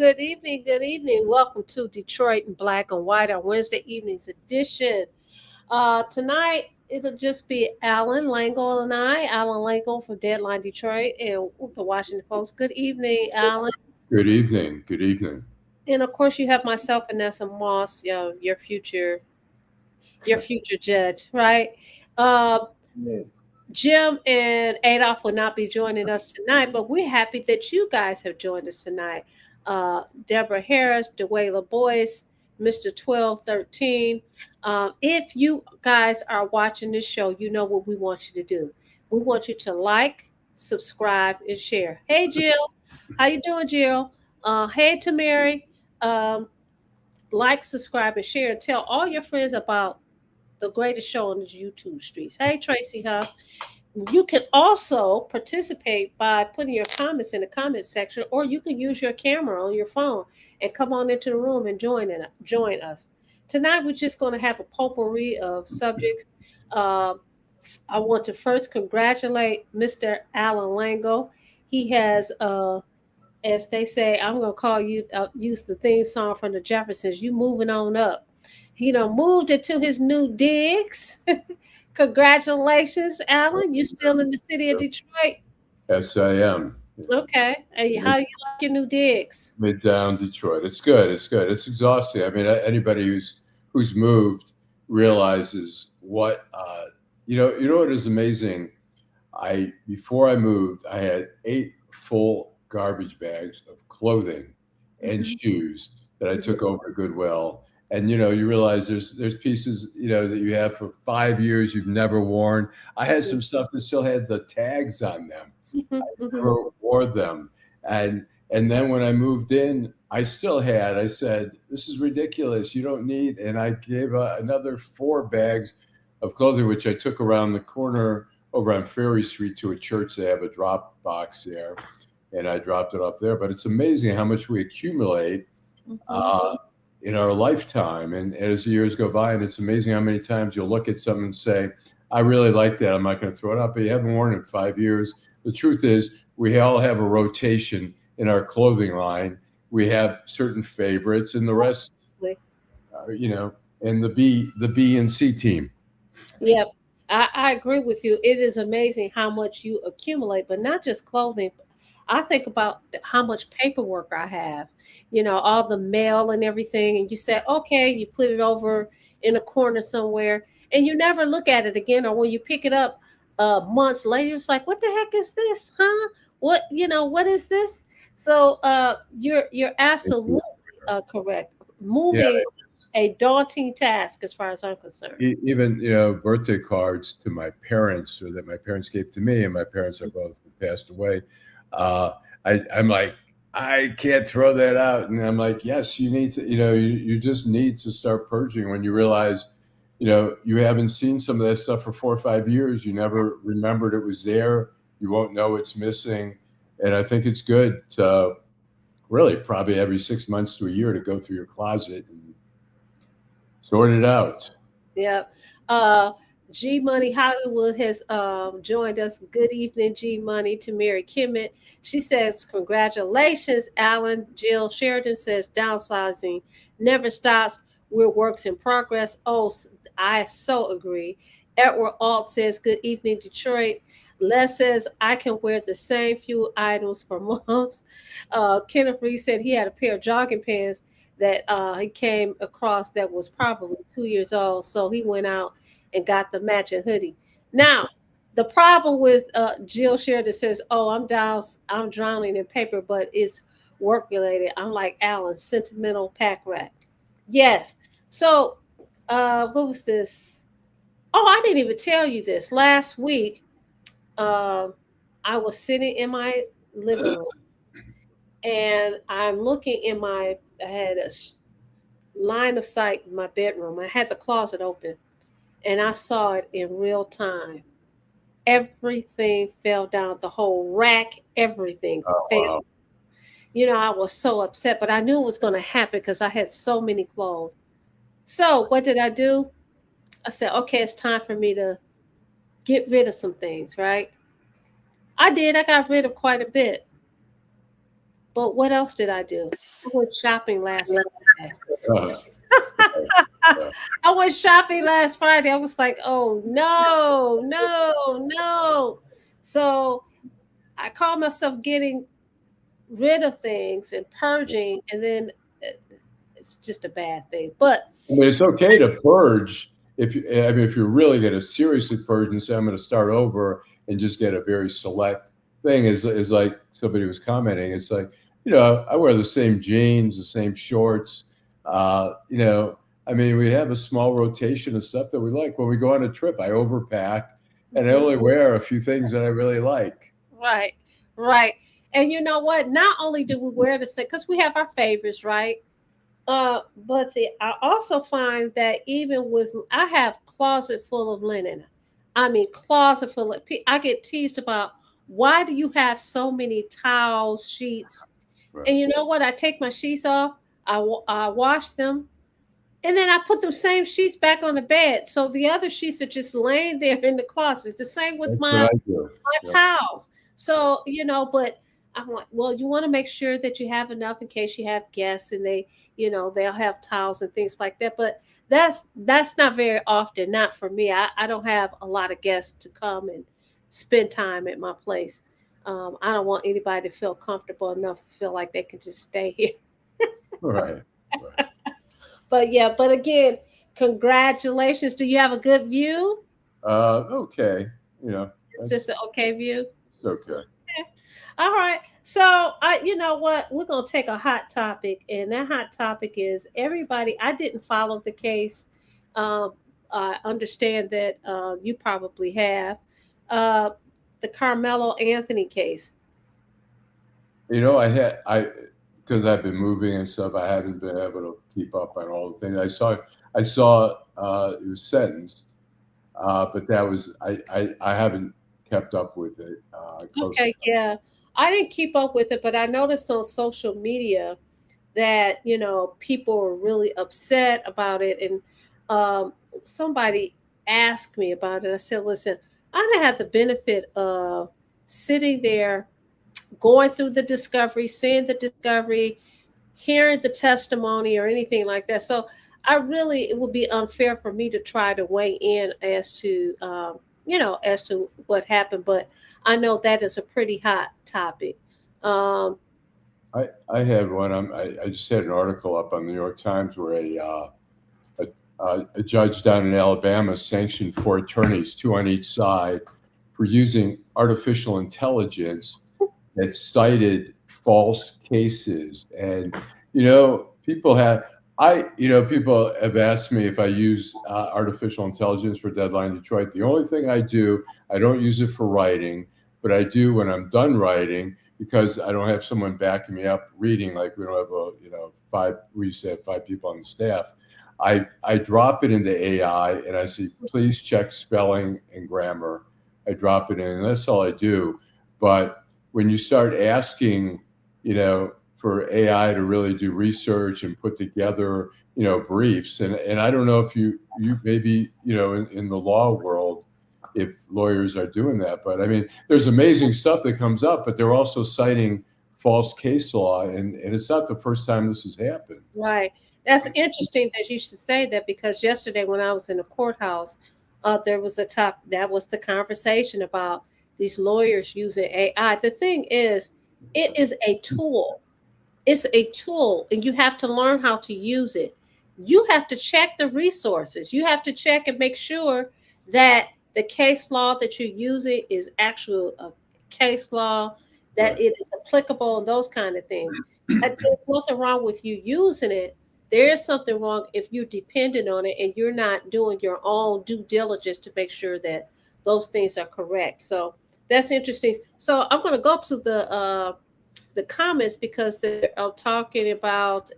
Good evening. Good evening. Welcome to Detroit in Black and White, our Wednesday evenings edition. Tonight, it'll just be Allan, Lengel, and I. Allan Lengel from Deadline Detroit and the Washington Post. Good evening, Allan. Good evening. Good evening. And of course, you have myself, Vanessa Moss, your future judge, right? Uh, Jim and Adolph will not be joining us tonight, but we're happy that you guys have joined us tonight. Deborah Harris, Dewayla Boyce, Mr. 1213. If you guys are watching this show, you know what we want you to do. We want you to like, subscribe, and share. Hey, Jill. How you doing, Jill? Hey, to Mary. Um, like, subscribe, and share, and tell all your friends about the greatest show on the YouTube streets. Hey, Tracy Huff. You can also participate by putting your comments in the comments section, or you can use your camera on your phone and come on into the room and join us. Tonight, we're just going to have a potpourri of subjects. Uh, I want to first congratulate Mr. Allan Lango. He has, as they say, I'm going to call you, use the theme song from the Jeffersons. You moving on up. He done moved into his new digs. Congratulations, Allan. You still in the city of Detroit? Yes, I am. Okay. Hey, how you like your new digs? Midtown Detroit. It's good. It's good. It's exhausting. I mean, anybody who's moved realizes what You know what is amazing? I Before I moved, I had 8 full garbage bags of clothing and Mhm. shoes that I Mhm. took over to Goodwill. And you realize there's pieces that you have for 5 years you've never worn. I had some stuff that still had the tags on them. Mhm. Mhm. Never wore them. And then when I moved in, I said, this is ridiculous. You don't need, and I gave another 4 bags of clothing, which I took around the corner over on Ferry Street to a church. They have a drop box there, and I dropped it off there. But it's amazing how much we accumulate Mhm. uh, in our lifetime. And as the years go by, and it's amazing how many times you'll look at something and say, I really like that. I'm not going to throw it out, but you haven't worn it in 5 years. The truth is, we all have a rotation in our clothing line. We have certain favorites, and the rest, Absolutely. you know, and the B and C team. Yep. I agree with you. It is amazing how much you accumulate, but not just clothing. I think about how much paperwork I have, all the mail and everything. And you say, okay, you put it over in a corner somewhere and you never look at it again. Or when you pick it up months later, it's like, what the heck is this? Huh? What is this? So you're absolutely correct. Yeah, Moving a daunting task as far as I'm concerned. even birthday cards to my parents, or that my parents gave to me, and my parents are both passed away. uh I'm like, I can't throw that out, and I'm like, yes, you need to, you just need to start purging when you realize you haven't seen some of that stuff for 4 or 5 years. You never remembered it was there. You won't know it's missing. And I think it's good to really probably every 6 months to a year to go through your closet and sort it out. Yep. Uh, G Money Hollywood has joined us. Good evening, G Money, to Mary Kimmett. She says, congratulations, Allan. Jill Sheridan says, downsizing never stops. We're works in progress. Oh, I so agree. Edward Alt says, good evening, Detroit. Les says, I can wear the same few items for months. Kenneth Reed said he had a pair of jogging pants that he came across that was probably 2 years old. So he went out and got the matching hoodie. Now, the problem with Jill Sheridan says, "Oh, I'm drowning in paper, but it's work related." I'm like Allan, sentimental pack rat. Yes. So, what was this? Oh, I didn't even tell you this. Last week, uh, I was sitting in my living room and I'm looking in my. I had a line of sight in my bedroom. I had the closet open and I saw it in real time. Everything fell down, the whole rack, everything Oh, fell. wow. I was so upset, but I knew it was going to happen because I had so many clothes. So, what did I do? I said, okay, it's time for me to get rid of some things, right? I did. I got rid of quite a bit. But what else did I do? I went shopping last Friday. Uh, yeah. I went shopping last Friday. I was like, oh no, no, no. So I called myself getting rid of things and purging, and then it's just a bad thing. But I mean, it's okay to purge if you, I mean, if you're really going to seriously purge and say I'm going to start over and just get a very select thing, is like somebody was commenting. It's like, I wear the same jeans, the same shorts. I mean, we have a small rotation of stuff that we like. When we go on a trip, I overpack and I only wear a few things that I really like. right, right. And you know what? Not only do we wear the same, because we have our favorites, right? But I also find that even with I have closet full of linen. I mean, closet full of. I get teased about why do you have so many towels, sheets, Right. and you know what? I take my sheets off, I wash them, and then I put them same sheets back on the bed. So the other sheets are just laying there in the closet. The same with That's what I do. my Yep. towels. So, but I'm like, well, you want to make sure that you have enough in case you have guests and they'll have towels and things like that. But that's not very often, not for me. I don't have a lot of guests to come and spend time at my place. I don't want anybody to feel comfortable enough to feel like they can just stay here. Right. Right. But yeah, but again, congratulations. Do you have a good view? Okay. You know, It's just an okay view. it's okay. All right. So you know what? We're gonna take a hot topic, and that hot topic is everybody. I didn't follow the case. Um, I understand that you probably have uh, the Carmelo Anthony case. Because I've been moving and stuff. I haven't been able to keep up on all the things. I saw he was sentenced, but that was I haven't kept up with it close Okay, yeah, I didn't keep up with it, but I noticed on social media that people were really upset about it, and um, somebody asked me about it. I said, "Listen, I didn't have the benefit of sitting there, going through the discovery, seeing the discovery, hearing the testimony, or anything like that. So, it would be unfair for me to try to weigh in as to what happened. But I know that is a pretty hot topic." Um, I had one. I just had an article up on the New York Times where a judge down in Alabama sanctioned 4 attorneys, 2 on each side, for using artificial intelligence that cited false cases. And people have asked me if I use artificial intelligence for Deadline Detroit. The only thing I do, I don't use it for writing, but I do when I'm done writing, because I don't have someone backing me up reading. Like, we don't have we used to have 5 people on the staff. I drop it into AI and I say, please check spelling and grammar. I drop it in, and that's all I do. But when you start asking, for AI to really do research and put together, briefs, and I don't know if you maybe, in the law world, if lawyers are doing that, but I mean, there's amazing stuff that comes up, but they're also citing false case law, and it's not the first time this has happened. Right. That's interesting that you should say that, because yesterday when I was in the courthouse, there was that was the conversation about these lawyers using AI. The thing is, it is a tool. It's a tool, and you have to learn how to use it. You have to check the resources. You have to check and make sure that the case law that you're using is actual case law, that Right. it is applicable, and those kind of things. There's nothing wrong with you using it. There is something wrong if you're dependent on it and you're not doing your own due diligence to make sure that those things are correct. So that's interesting. So I'm going to go to the comments, because they're talking about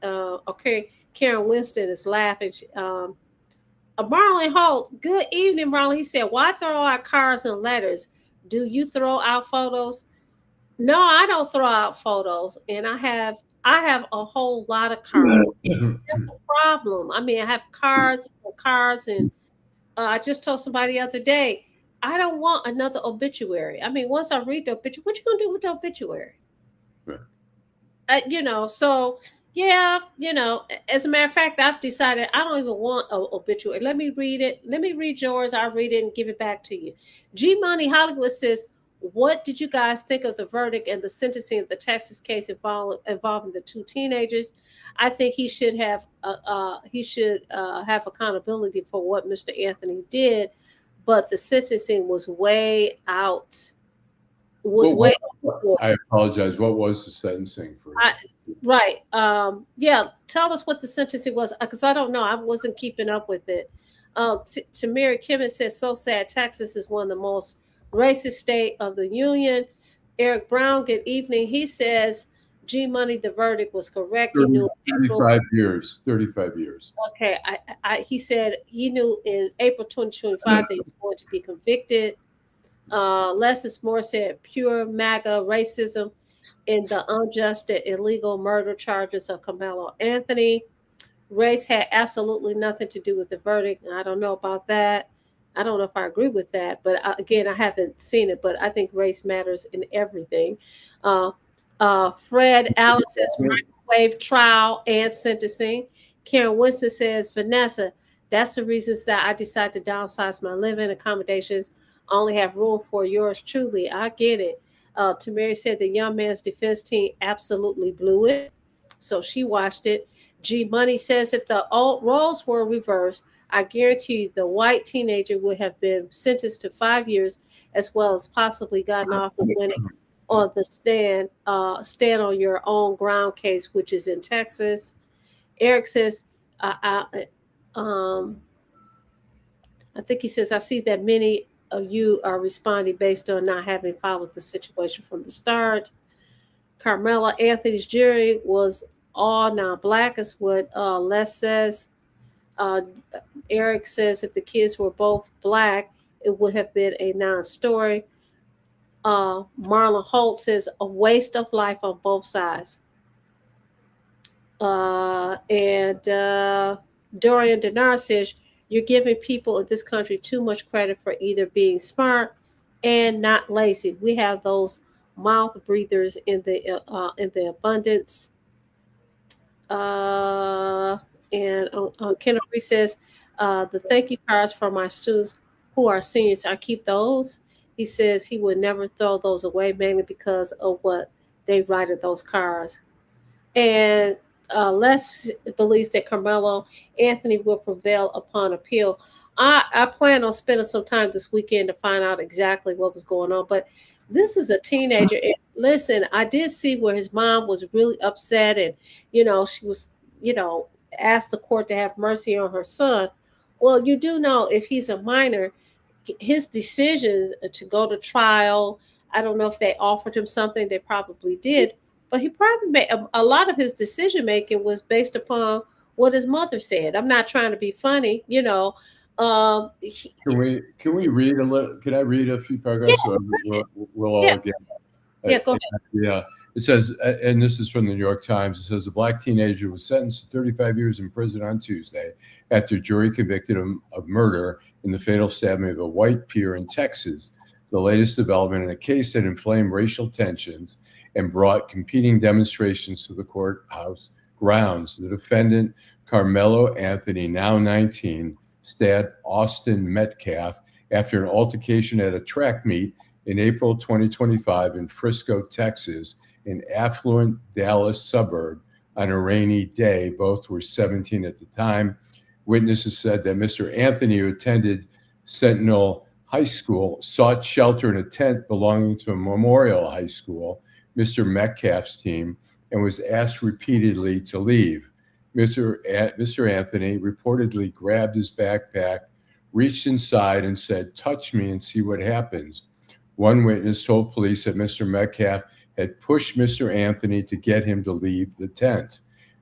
okay, Karen Winston is laughing. Marlon Holt, good evening, Marlon. He said, why throw out cards and letters? Do you throw out photos? No, I don't throw out photos, and I have a whole lot of cards. That's a problem. I mean, I have cards, and I just told somebody the other day, I don't want another obituary. I mean, once I read the obituary, what you gonna do with the obituary? Right. So yeah, as a matter of fact, I've decided I don't even want a obituary. Let me read it. Let me read yours. I'll read it and give it back to you. G Money Hollywood says, what did you guys think of the verdict and the sentencing of the Texas case involving the two teenagers? I think he should have accountability for what Mr. Anthony did, but the sentencing was way out. Was way I apologize. What was the sentencing for? I, right. Yeah. Tell us what the sentencing was, because I don't know. I wasn't keeping up with it. Tamiri Kimmett says, "So sad. Texas is one of the most racist state of the union." Eric Brown, good evening. He says, "G Money, the verdict was correct. He knew in April." 35 years. 35 years. Okay. He said he knew in April 2025 that he was going to be convicted. Leslie Moore said, "Pure MAGA racism in the unjust and illegal murder charges of Carmelo Anthony. Race had absolutely nothing to do with the verdict." I don't know about that. I don't know if I agree with that, but again, I haven't seen it. But I think race matters in everything. Uh, Fred Allen says microwave trial and sentencing. Karen Winston says, "Vanessa, that's the reasons that I decided to downsize my living accommodations. I only have room for yours truly. I get it." Tamari said the young man's defense team absolutely blew it. So she watched it. G Money says if the old roles were reversed, I guarantee you the white teenager would have been sentenced to 5 years as well as possibly gotten off with winning on the stand on your own ground case, which is in Texas. Eric says, um, I think he says, "I see that many of you are responding based on not having followed the situation from the start." Carmela Anthony's jury was all non-black, is what Les says. Uh, Eric says if the kids were both black, it would have been a non-story. Marlon Holt says a waste of life on both sides. And Dorian Denard says you're giving people in this country too much credit for either being smart and not lazy. We have those mouth breathers in the abundance. And Kenneth Reese says the thank you cards for my students who are seniors. I keep those. He says he would never throw those away, mainly because of what they write in those cards. And Les believes that Carmelo Anthony will prevail upon appeal. I plan on spending some time this weekend to find out exactly what was going on. But this is a teenager. And listen, I did see where his mom was really upset, and she was, asked the court to have mercy on her son. Well, you do know if he's a minor, his decision to go to trial. I don't know if they offered him something. They probably did, but he probably made a lot of his decision making was based upon what his mother said. I'm not trying to be funny. Can we read a little? Can I read a few paragraphs? Yeah, So we'll all yeah, get. yeah. Go ahead. Yeah. It says, and this is from the New York Times. It says a black teenager was sentenced to 35 years in prison on Tuesday after a jury convicted him of murder in the fatal stabbing of a white peer in Texas. The latest development in a case that inflamed racial tensions and brought competing demonstrations to the courthouse grounds. The defendant, Carmelo Anthony, now 19, stabbed Austin Metcalf after an altercation at a track meet in April 2025 in Frisco, Texas, an affluent Dallas suburb, on a rainy day. Both were 17 at the time. Witnesses said that Mr. Anthony, who attended Sentinel High School, sought shelter in a tent belonging to a Memorial High School, Mr. Metcalf's team, and was asked repeatedly to leave. Mr. Anthony reportedly grabbed his backpack, reached inside, and said, "Touch me and see what happens." One witness told police that Mr. Metcalf had pushed Mr. Anthony to get him to leave the tent.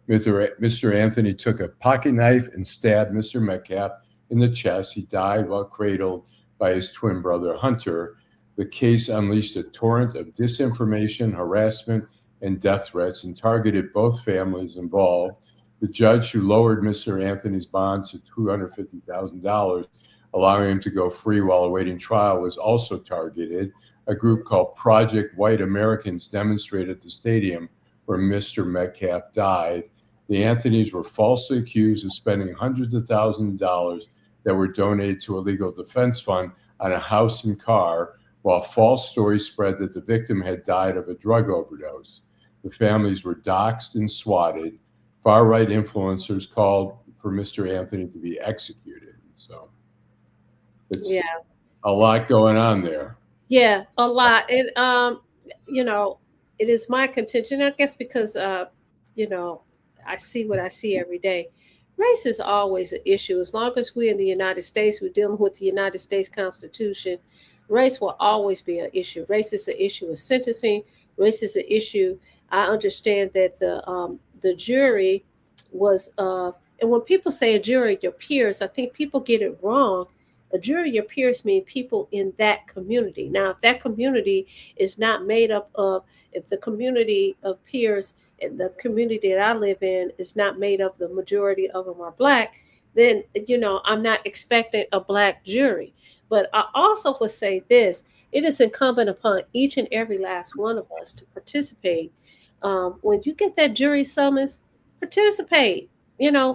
Mr. Anthony took a pocket knife and stabbed Mr. Metcalf in the chest. He died while cradled by his twin brother, Hunter. The case unleashed a torrent of disinformation, harassment, and death threats and targeted both families involved. The judge who lowered Mr. Anthony's bond to $250,000, allowing him to go free while awaiting trial, was also targeted. A group called Project White Americans demonstrated at the stadium where Mr. Metcalf died. The Anthonys were falsely accused of spending hundreds of thousands of dollars that were donated to a legal defense fund on a house and car, while false stories spread that the victim had died of a drug overdose. The families were doxxed and swatted. Far-right influencers called for Mr. Anthony to be executed. So it's a lot going on there. Yeah, a lot. And it is my contention, I guess, because I see what I see every day. Race is always an issue. As long as we're in the United States, we're dealing with the United States Constitution. Race will always be an issue. Race is an issue of sentencing. Race is an issue. I understand that the jury was and when people say a jury, your peers, I think people get it wrong. A jury, your peers mean people in that community. Now, if that community is not made up of, if the community of peers and the community that I live in is not made up, the majority of them are black, then, I'm not expecting a black jury. But I also would say this: it is incumbent upon each and every last one of us to participate. When you get that jury summons, participate,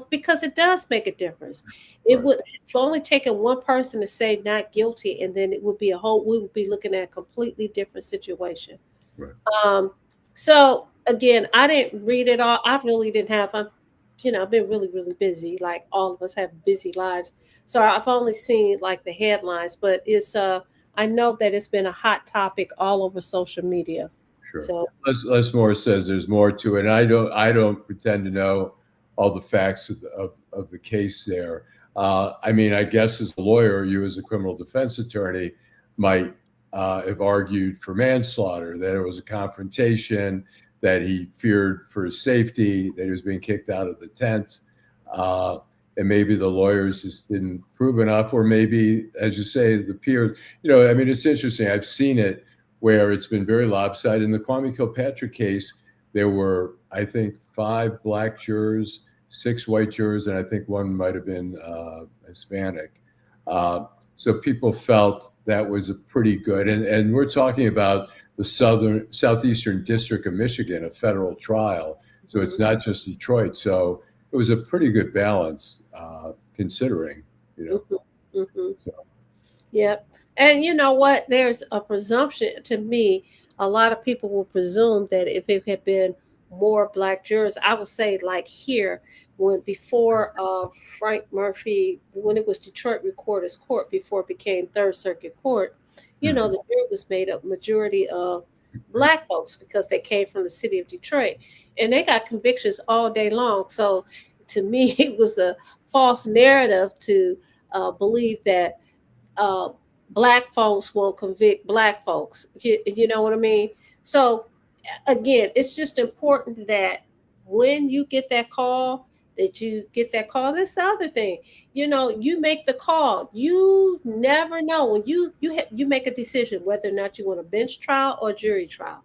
because it does make a difference. It Right. would if only taken one person to say not guilty, and then it would be we would be looking at a completely different situation. Right. Um, so again, I didn't read it all. I really didn't have. I've been really, really busy. Like all of us have busy lives, so I've only seen like the headlines. But I know that it's been a hot topic all over social media. Sure. So Les Morris says there's more to it. And I don't pretend to know all the facts of the case there. I mean, I guess as a lawyer, you as a criminal defense attorney might have argued for manslaughter, that it was a confrontation, that he feared for his safety, that he was being kicked out of the tent. And maybe the lawyers just didn't prove enough, or maybe, as you say, the peers. I mean, it's interesting. I've seen it where it's been very lopsided. In the Kwame Kilpatrick case, there were, I think, 5 black jurors, 6 white jurors, and I think one might have been Hispanic. So people felt that was a pretty good, and we're talking about the Southeastern District of Michigan, a federal trial. So it's not just Detroit. So it was a pretty good balance, considering. So. Yep. And you know what? There's a presumption to me. A lot of people will presume that if it had been more black jurors, I would say like here, when before Frank Murphy, when it was Detroit Recorder's Court before it became Third Circuit Court, the jury was made up majority of black folks because they came from the city of Detroit, and they got convictions all day long. So to me, it was a false narrative to believe that uh, black folks won't convict black folks. You know what I mean? So again, it's just important that when you get that call, that you get that call. That's the other thing. You make the call. You never know when you make a decision whether or not you want a bench trial or jury trial.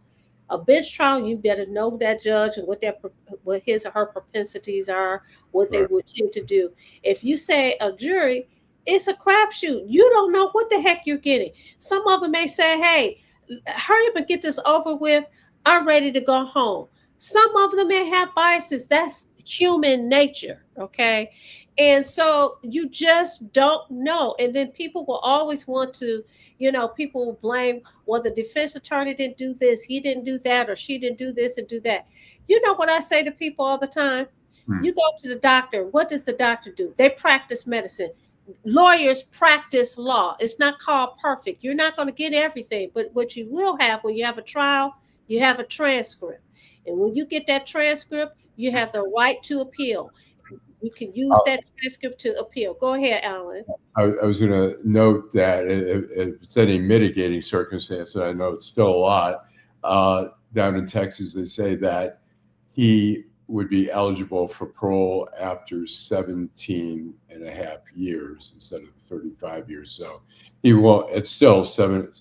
A bench trial, you better know that judge and what his or her propensities are, what they Right. would tend to do. If you say a jury, it's a crapshoot. You don't know what the heck you're getting. Some of them may say, "Hey, hurry up and get this over with. I'm ready to go home." Some of them may have biases. That's human nature, okay? And so you just don't know. And then people will always want to, people will blame, well, the defense attorney didn't do this, he didn't do that, or she didn't do this and do that. You know what I say to people all the time? Hmm. You go to the doctor. What does the doctor do? They practice medicine. Lawyers practice law. It's not called perfect. You're not going to get everything, but what you will have when you have a trial, you have a transcript. And when you get that transcript, you have the right to appeal. You can use that transcript to appeal. Go ahead, Allan. I was going to note that if it's any mitigating circumstance, and I know it's still a lot, down in Texas, they say that he would be eligible for parole after 17 and a half years instead of 35 years. So he won't, it's still 7.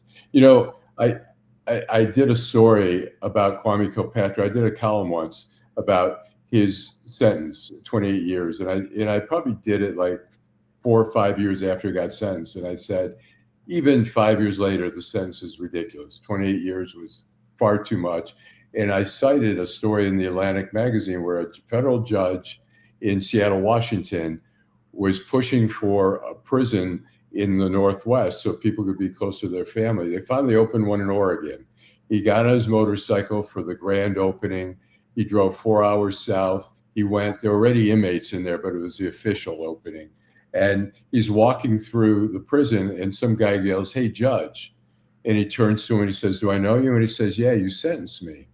I did a story about Kwame Kilpatrick. I did a column once about his sentence, 28 years. And I probably did it like 4 or 5 years after he got sentenced. And I said, even 5 years later, the sentence is ridiculous. 28 years was far too much. And I cited a story in the Atlantic magazine where a federal judge in Seattle, Washington, was pushing for a prison in the Northwest so people could be closer to their family. They finally opened one in Oregon. He got on his motorcycle for the grand opening. He drove 4 hours south. He went, there were already inmates in there, but it was the official opening. And he's walking through the prison, and some guy yells, "Hey, judge." And he turns to him and he says, "Do I know you?" And he says, "Yeah, you sentenced me."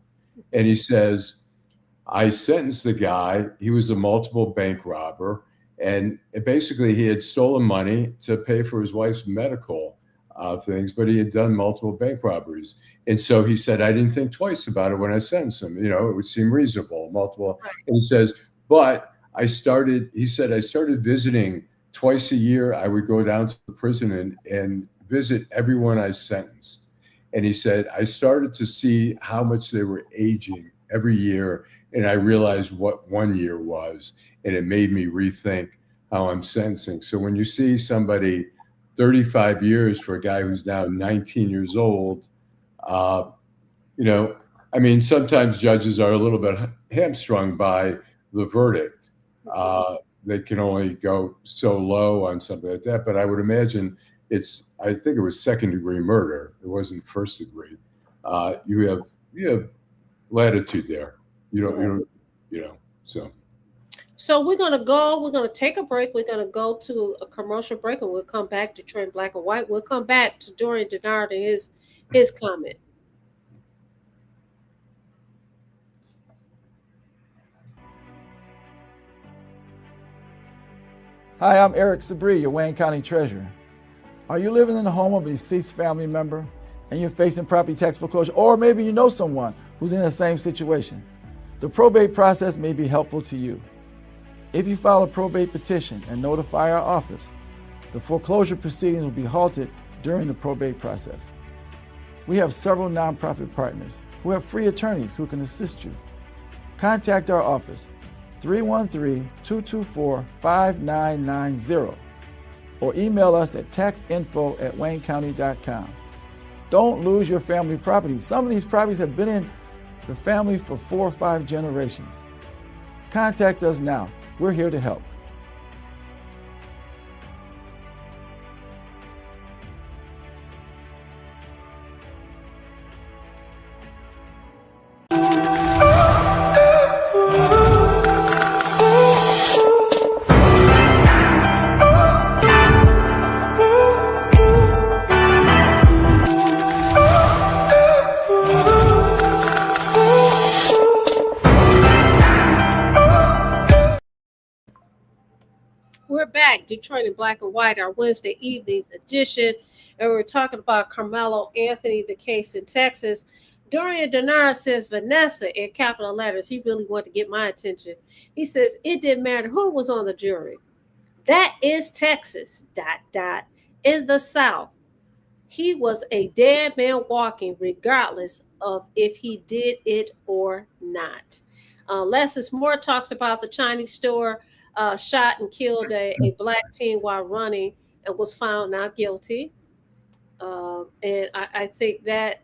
And he says, "I sentenced the guy. He was a multiple bank robber. And basically, he had stolen money to pay for his wife's medical things, but he had done multiple bank robberies. And so he said, I didn't think twice about it when I sentenced him. You know, it would seem reasonable, multiple." Right. And he says, "But he said, I started visiting twice a year. I would go down to the prison and visit everyone I sentenced." And he said, "I started to see how much they were aging every year. And I realized what one year was. And it made me rethink how I'm sentencing." So when you see somebody 35 years for a guy who's now 19 years old, uh, you know, I mean, sometimes judges are a little bit hamstrung by the verdict. They can only go so low on something like that. But I would imagine I think it was second-degree murder. It wasn't first degree. You have latitude there. You don't, so. So we're going to go, we're going to take a break. We're going to go to a commercial break, and we'll come back to Detroit Black and White. We'll come back to Dorian Denard and his comment. Hi, I'm Eric Sabri, your Wayne County Treasurer. Are you living in the home of a deceased family member and you're facing property tax foreclosure, or maybe you know someone who's in the same situation? The probate process may be helpful to you. If you file a probate petition and notify our office, the foreclosure proceedings will be halted during the probate process. We have several nonprofit partners who have free attorneys who can assist you. Contact our office, 313-224-5990, or email us at taxinfo@waynecounty.com. Don't lose your family property. Some of these properties have been in the family for 4 or 5 generations. Contact us now. We're here to help. We're back, Detroit in Black and White, our Wednesday evenings edition, and we're talking about Carmelo Anthony, the case in Texas. Dorian Denard says, Vanessa, in capital letters, he really wanted to get my attention. He says, it didn't matter who was on the jury. That is Texas, ... In the South, he was a dead man walking, regardless of if he did it or not. Lessons Moore talks about the Chinese store shot and killed a black teen while running and was found not guilty. And I think that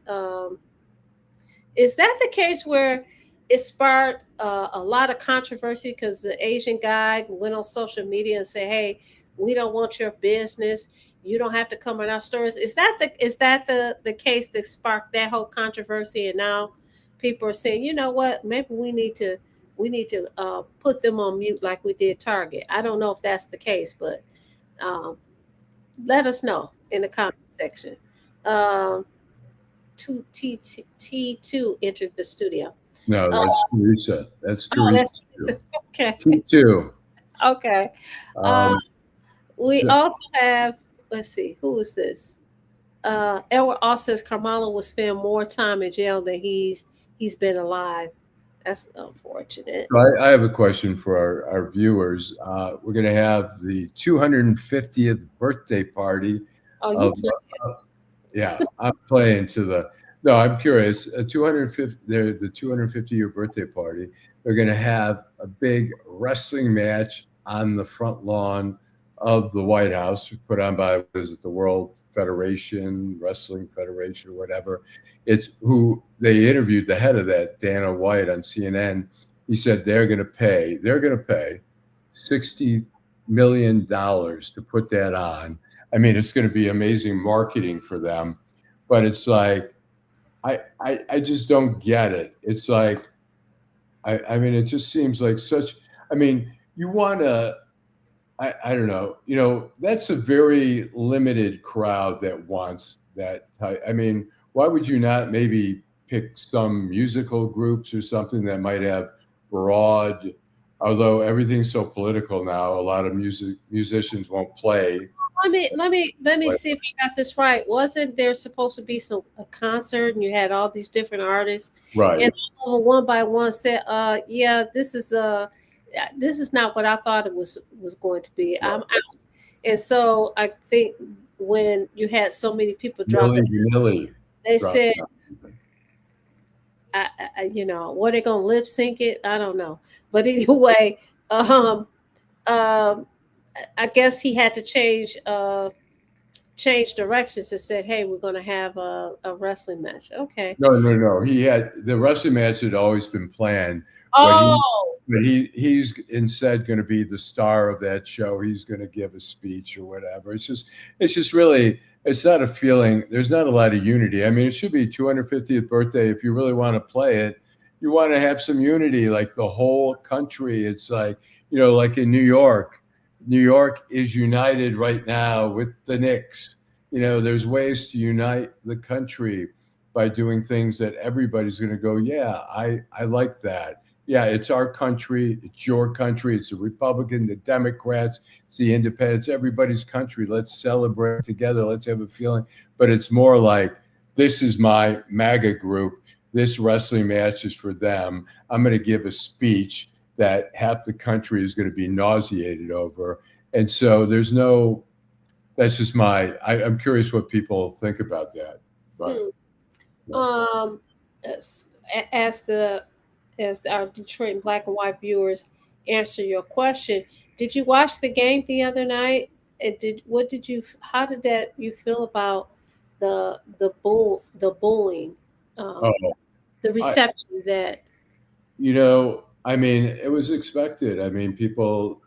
is that the case where it sparked a lot of controversy because the Asian guy went on social media and said, "Hey, we don't want your business. You don't have to come in our stores." Is that the case that sparked that whole controversy? And now people are saying, you know what, maybe we need to put them on mute like we did Target. I don't know if that's the case, but let us know in the comment section. T2 entered the studio. No, that's Teresa. That's Teresa. Okay. T2. Okay. We also have, let's see, who is this? Edward also says Carmelo will spend more time in jail than he's been alive. That's unfortunate. I have a question for our viewers. We're going to have the 250th birthday party. Yeah, I'm playing to the. No, I'm curious. The 250-year birthday party. They're going to have a big wrestling match on the front lawn of the White House, put on by, what is it, the World Federation, Wrestling Federation, or whatever. It's who they interviewed, the head of that, Dana White, on CNN. He said they're going to pay $60 million to put that on. I mean, it's going to be amazing marketing for them, but it's like, I just don't get it. It's like, I mean, it just seems like such, I mean, you want to, I don't know, that's a very limited crowd that wants that type. I mean, why would you not maybe pick some musical groups or something that might have broad, although everything's so political now, a lot of musicians won't play. Let me see if I got this right. Wasn't there supposed to be a concert and you had all these different artists Right. and all of them one by one said, yeah, this is not what I thought it was going to be. I'm out. And so I think when you had so many people Millie dropping, Vanilli they dropped said, out. were they gonna lip sync it? I don't know. But anyway, um, um, I guess he had to change directions and said, "Hey, we're going to have a wrestling match." Okay. No. He had the wrestling match had always been planned, but Oh, he's instead going to be the star of that show. He's going to give a speech or whatever. It's just really, it's not a feeling. There's not a lot of unity. I mean, it should be 250th birthday. If you really want to play it, you want to have some unity, like the whole country. It's like, like in New York. New York is united right now with the Knicks. There's ways to unite the country by doing things that everybody's going to go, yeah, I like that. Yeah, it's our country. It's your country. It's the Republican, the Democrats, it's the independents, everybody's country. Let's celebrate together. Let's have a feeling. But it's more like, this is my MAGA group. This wrestling match is for them. I'm going to give a speech that half the country is going to be nauseated over. And so that's just I'm curious what people think about that. But um, as, as the as our Detroit and black and white viewers answer your question, did you watch the game the other night? And how did that you feel about the booing, um, oh, the I, reception that I mean, it was expected. I mean, people,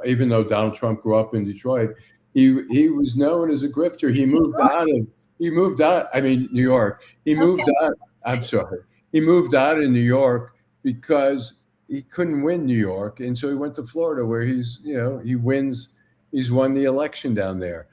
even though Donald Trump grew up in Detroit, he was known as a grifter. He moved out. I mean, New York. He moved okay, out. I'm sorry. He moved out in New York because he couldn't win New York, and so he went to Florida, where he wins. He's won the election down there.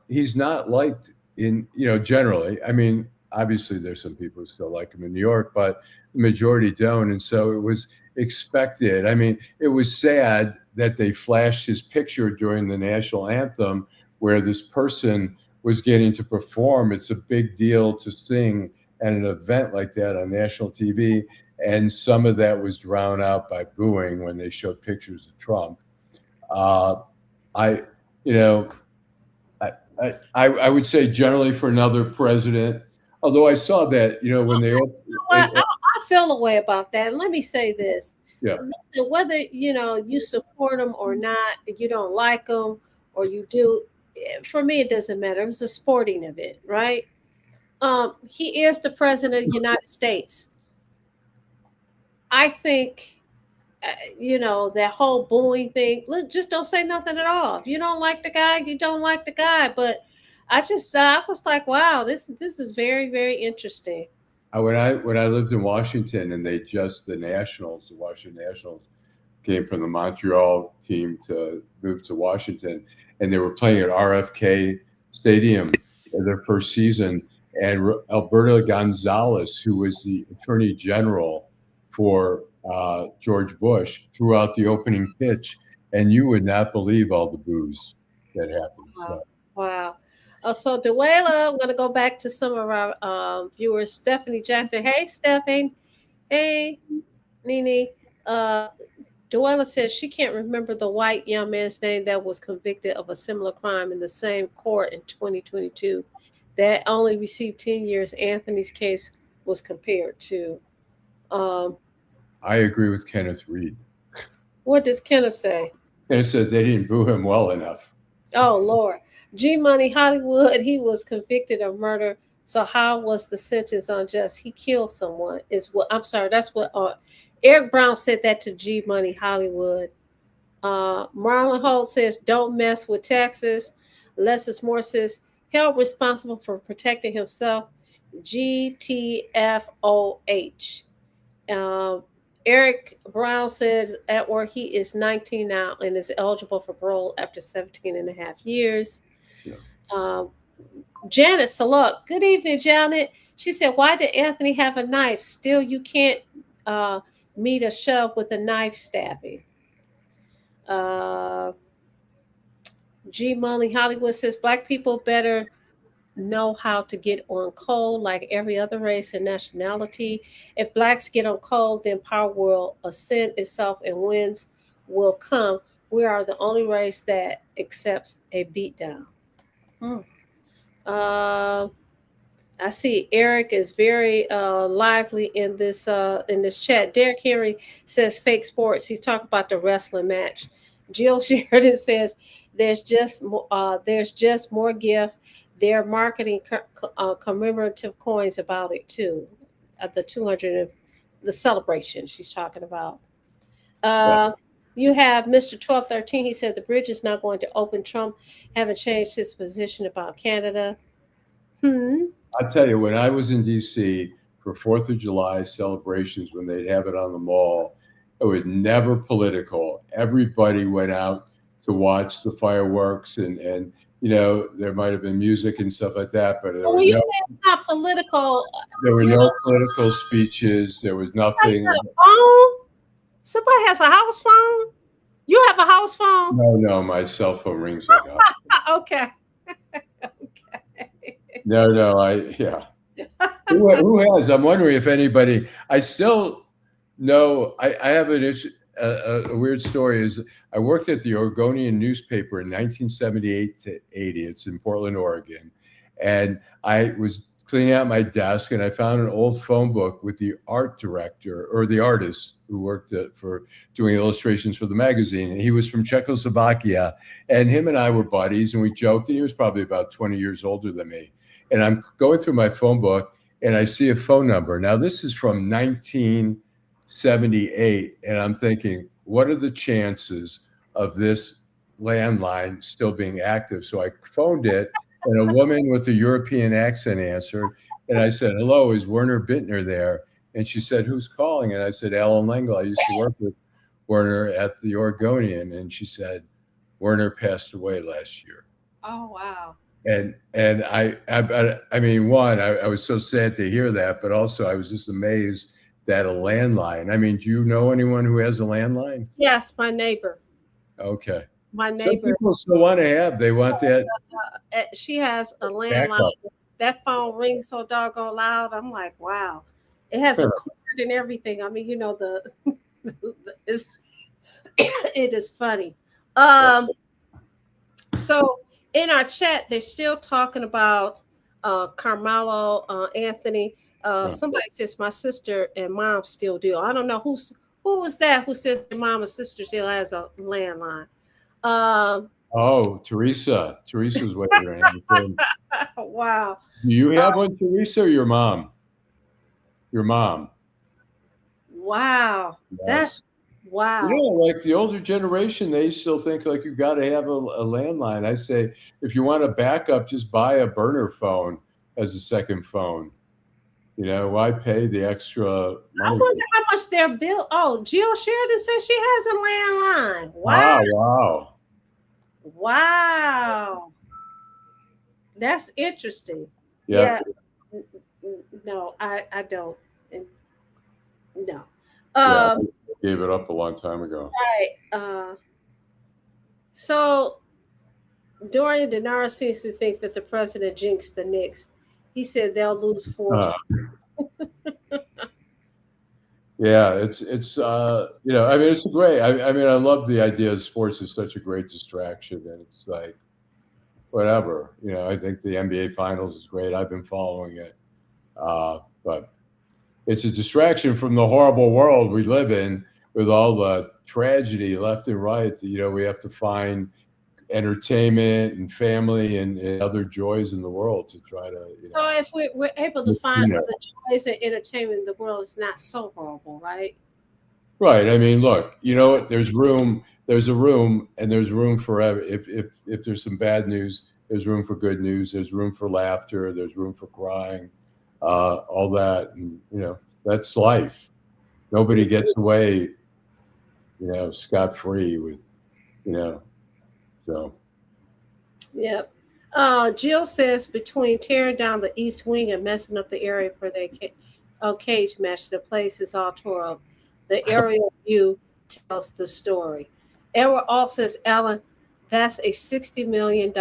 He's not liked generally. I mean, obviously, there's some people who still like him in New York, but the majority don't. And so it was expected. I mean, it was sad that they flashed his picture during the national anthem where this person was getting to perform. It's a big deal to sing at an event like that on national TV. And some of that was drowned out by booing when they showed pictures of Trump. I, you know, I would say generally for another president, although I saw that, when they, well, I feel a way about that. Let me say this. yeah, Listen, whether you support them or not, you don't like them or you do, for me it doesn't matter. It was a sporting event, right? He is the president of the United States. I think, that whole booing thing. Look, just don't say nothing at all. If you don't like the guy, you don't like the guy. But I was like, wow, this is very very interesting. when I lived in Washington and the Washington Nationals came from the Montreal team to move to Washington, and they were playing at RFK Stadium in their first season. And Alberto Gonzalez, who was the Attorney General for George Bush, threw out the opening pitch, and you would not believe all the boos that happened. Wow. So, Wow. So, Duela, I'm going to go back to some of our viewers. Stephanie Jackson. Hey, Stephanie. Hey, Nene. Uh, Duela says she can't remember the white young man's name that was convicted of a similar crime in the same court in 2022 that only received 10 years. Anthony's case was compared to. Um, I agree with Kenneth Reed. what does Kenneth say? And it says they didn't boo him well enough. Oh Lord. G Money Hollywood, he was convicted of murder. So how was the sentence unjust? He killed someone. Is what I'm sorry, that's what Eric Brown said that to G Money Hollywood. Marlon Holt says, don't mess with Texas. Lessons Moore says, held responsible for protecting himself. GTFOH. Um, Eric Brown says at work he is 19 now and is eligible for parole after 17 and a half years. Yeah. Janet Saluk. Good evening, Janet. She said, why did Anthony have a knife? Still, you can't meet a shove with a knife stabbing. Uh, G Money Hollywood says black people better know how to get on coal like every other race and nationality. If blacks get on coal, then power will ascend itself and wins will come. We are the only race that accepts a beatdown. Hmm. Uh, I see Eric is very lively in this chat. Derek Henry says fake sports. He's talking about the wrestling match. Jill Sheridan says there's just more gift. They're marketing commemorative coins about it too. At the 200 the celebration she's talking about. Yeah. You have Mr. 1213. He said the bridge is not going to open. Trump haven't changed his position about Canada. I'll tell you, when I was in D.C. for 4th of July celebrations, when they'd have it on the mall, it was never political. Everybody went out to watch the fireworks, and there might have been music and stuff like that, but When you say it's not political, there were no political speeches. There was nothing. Somebody has a house phone? You have a house phone? No, my cell phone rings like that. Okay. No, yeah. Who has? I'm wondering if anybody. I still know. I have a weird story. Is I worked at the Oregonian newspaper in 1978 to 80. It's in Portland, Oregon, and I was cleaning out my desk and I found an old phone book with the art director or the artist who worked for doing illustrations for the magazine. And he was from Czechoslovakia, and him and I were buddies, and we joked, and he was probably about 20 years older than me. And I'm going through my phone book and I see a phone number. Now, this is from 1978. And I'm thinking, what are the chances of this landline still being active? So I phoned it, and a woman with a European accent answered. And I said, hello, is Werner Bittner there? And she said, who's calling? And I said, Allan Lengel. I used to work with Werner at the Oregonian. And she said, Werner passed away last year. Oh, wow. And I mean, I was so sad to hear that, but also I was just amazed that a landline. I mean, do you know anyone who has a landline? Yes, my neighbor. Okay. My neighbor. Some people still want to have. They want that. She has a landline. Backup. That phone rings so doggone loud. I'm like, wow. It has a cord and everything. I mean, it is funny. So in our chat, they're still talking about Carmelo Anthony. Somebody says my sister and mom still do. I don't know who was that who says their mom and sister still has a landline. Teresa. Teresa's waiting. Wow. Do you have one, Teresa, or your mom? Your mom. Wow. Yes. That's wow. Like the older generation, they still think like you got to have a landline. I say, if you want a backup, just buy a burner phone as a second phone. Why pay the extra money? I wonder how much their bill. Oh, Jill Sheridan says she has a landline. Wow. Wow. That's interesting. Yeah. No, I don't. No. I gave it up a long time ago. Right. So Dorian Denara seems to think that the president jinxed the Knicks. He said they'll lose 4. Yeah, it's I mean, it's great. I mean, I love the idea of sports is such a great distraction, and it's like whatever. I think the NBA Finals is great. I've been following it, but it's a distraction from the horrible world we live in, with all the tragedy left and right, we have to find entertainment and family and other joys in the world to try to, So if we're able to find other joys and entertainment in the world, it's not so horrible, right? Right. I mean, look, what? There's a room, and there's room for if there's some bad news, there's room for good news. There's room for laughter. There's room for crying, all that, and that's life. Nobody gets away, scot free with, so. Yep. Jill says between tearing down the east wing and messing up the area for their cage match, the place is all tore up. The aerial view tells the story. Edward All says, Allan, that's a $60 million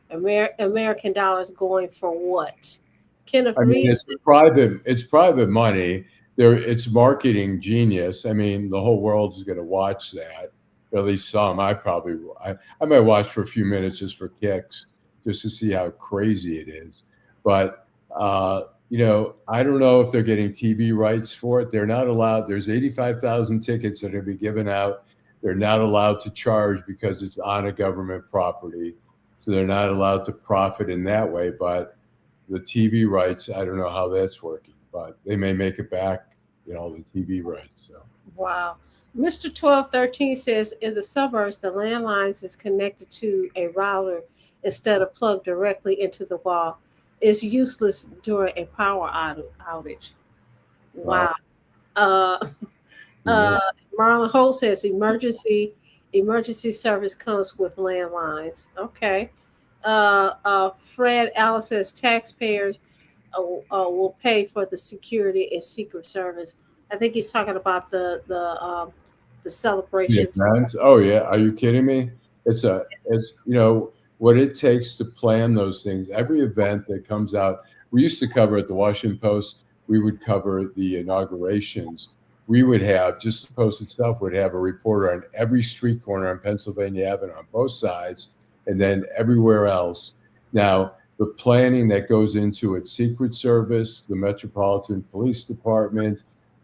American dollars going for what? Kenneth I mean, Reed. it's private money. It's marketing genius. I mean, the whole world is going to watch that. At least some. I might watch for a few minutes just for kicks, just to see how crazy it is. But I don't know if they're getting TV rights for it. They're not allowed. There's 85,000 tickets that are going to be given out. They're not allowed to charge because it's on a government property, so they're not allowed to profit in that way. But the TV rights, I don't know how that's working, but they may make it back, the TV rights. So. Wow. Mr. 1213 says in the suburbs, the landlines is connected to a router instead of plugged directly into the wall. It's useless during a power outage. Wow. Marlon Holt says emergency service comes with landlines. Okay. Fred Allen says taxpayers will pay for the security and secret service. I think he's talking about the celebration. Oh yeah, are you kidding me? It's what it takes to plan those things. Every event that comes out, we used to cover at the Washington Post. We would cover the inaugurations. We would have, just the Post itself would have a reporter on every street corner on Pennsylvania Avenue on both sides, and then everywhere else. Now, the planning that goes into it, Secret Service, the Metropolitan Police Department,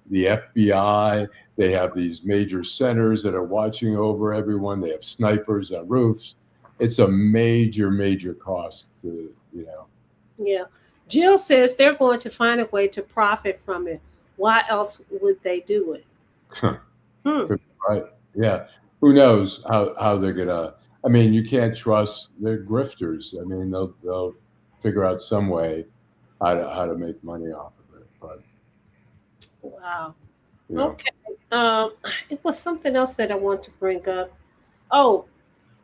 the FBI, they have these major centers that are watching over everyone. They have snipers on roofs. It's a major, major cost to, Yeah. Jill says they're going to find a way to profit from it. Why else would they do it? Right. Yeah. Who knows how they're going to, I mean, you can't trust, they're grifters. I mean, they'll figure out some way how to make money off of it. But wow. Okay. It was something else that I want to bring up. Oh,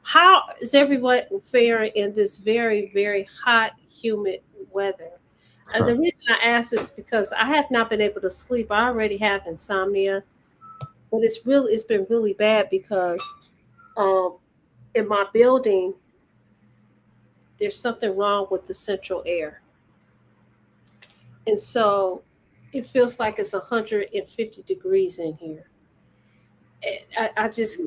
how is everyone faring in this very, very hot, humid weather? The reason I ask is because I have not been able to sleep. I already have insomnia, but it's been really bad because in my building there's something wrong with the central air, and so it feels like it's 150 degrees in here. I just,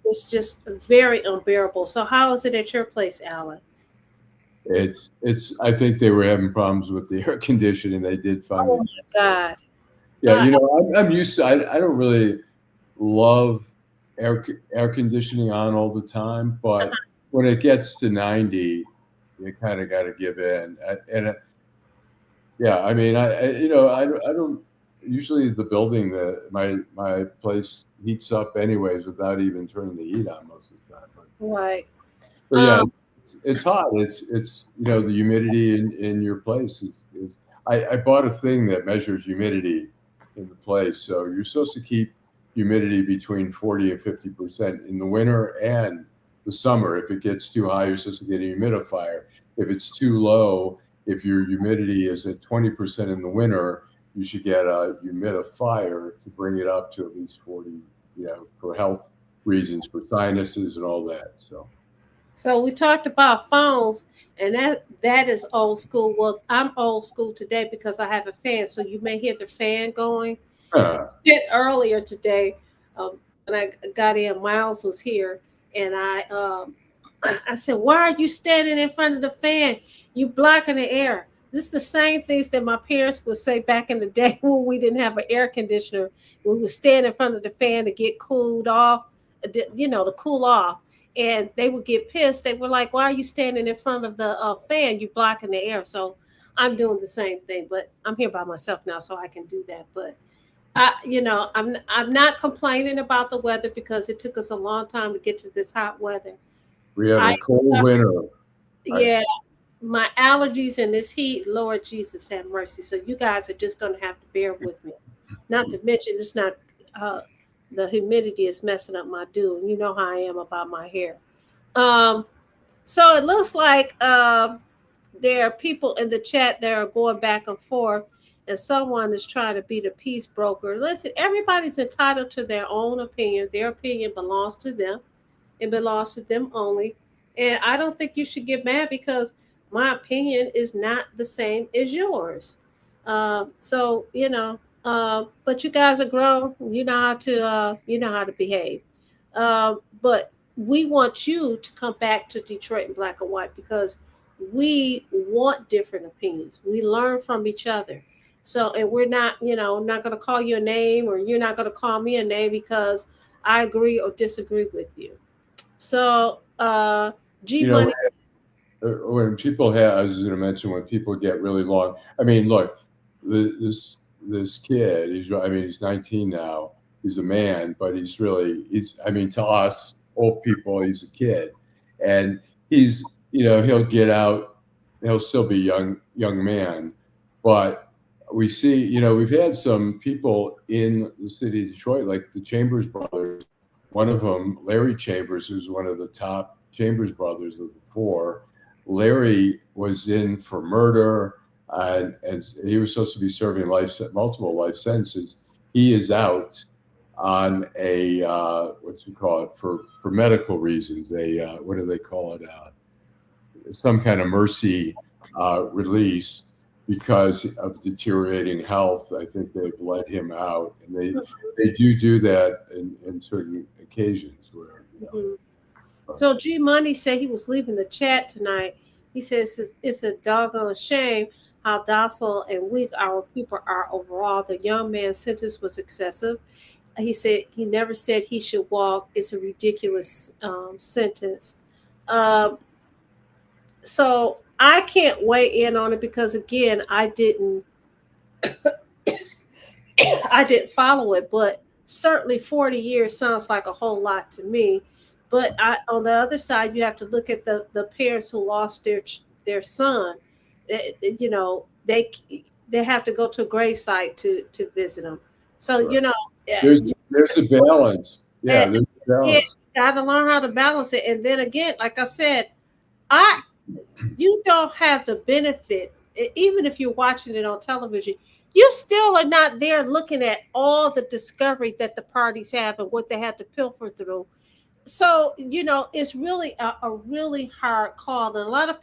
it's just very unbearable. So how is it at your place, Allan? it's I think they were having problems with the air conditioning. They did finally. Oh my God. Yeah, I'm used to. I don't really love air conditioning on all the time, but when it gets to 90, you kind of got to give in. Yeah, I mean, I don't usually the building that my place heats up anyways without even turning the heat on most of the time. Right. But yeah, it's hot. It's the humidity in your place is I bought a thing that measures humidity in the place. So you're supposed to keep humidity between 40 and 50% in the winter and the summer. If it gets too high, you're supposed to get a humidifier. If it's too low, if your humidity is at 20% in the winter, you should get a humidifier to bring it up to at least 40, for health reasons, for sinuses and all that. So we talked about phones, and that is old school. Well, I'm old school today because I have a fan, so you may hear the fan going. A bit earlier today, when I got in, Miles was here, and I said, "Why are you standing in front of the fan? You blocking the air." This is the same things that my parents would say back in the day when we didn't have an air conditioner. We would stand in front of the fan to get cooled off, to cool off. And they would get pissed. They were like, "Why are you standing in front of the fan? You blocking the air." So I'm doing the same thing, but I'm here by myself now, so I can do that. But I'm not complaining about the weather because it took us a long time to get to this hot weather. We have I a cold winter. I, Yeah, my allergies and this heat, Lord Jesus have mercy. So you guys are just gonna have to bear with me. Not to mention it's not uh the humidity is messing up my dew. You know how I am about my hair. Um so it looks like there are people in the chat that are going back and forth, and someone is trying to be the peace broker. Listen, everybody's entitled to their own opinion. Their opinion belongs to them. It belongs to them only. And I don't think you should get mad because my opinion is not the same as yours. But you guys are grown. You know how to behave. But we want you to come back to Detroit in black and white because we want different opinions. We learn from each other. So, and we're not, not going to call you a name, or you're not going to call me a name because I agree or disagree with you. So, G you know, Money. when people have, I was going to mention when people get really long. I mean, look, this kid. He's 19 now. He's a man, but he's. I mean, to us old people, he's a kid, and he'll get out. He'll still be young man, but we see, we've had some people in the city of Detroit, like the Chambers brothers. One of them, Larry Chambers, who's one of the top Chambers brothers of the four. Larry was in for murder, and he was supposed to be serving multiple life sentences. He is out on a for medical reasons. What do they call it? Some kind of mercy release because of deteriorating health. I think they've let him out, and they do that in certain occasions where. So G Money said he was leaving the chat tonight. He says it's a doggone shame how docile and weak our people are overall. The young man's sentence was excessive. He said he never said he should walk. It's a ridiculous sentence. Um, so I can't weigh in on it because again, I didn't follow it, but certainly 40 years sounds like a whole lot to me. But on the other side, you have to look at the parents who lost their son. You know, they have to go to a gravesite to visit them. So Right. yeah, There's a balance. Yeah, there's a yeah, balance. you got to learn how to balance it. And then again, like I said, I you don't have the benefit, even if you're watching it on television, you still are not there looking at all the discovery that the parties have and what they had to pilfer through. So, it's really a really hard call. And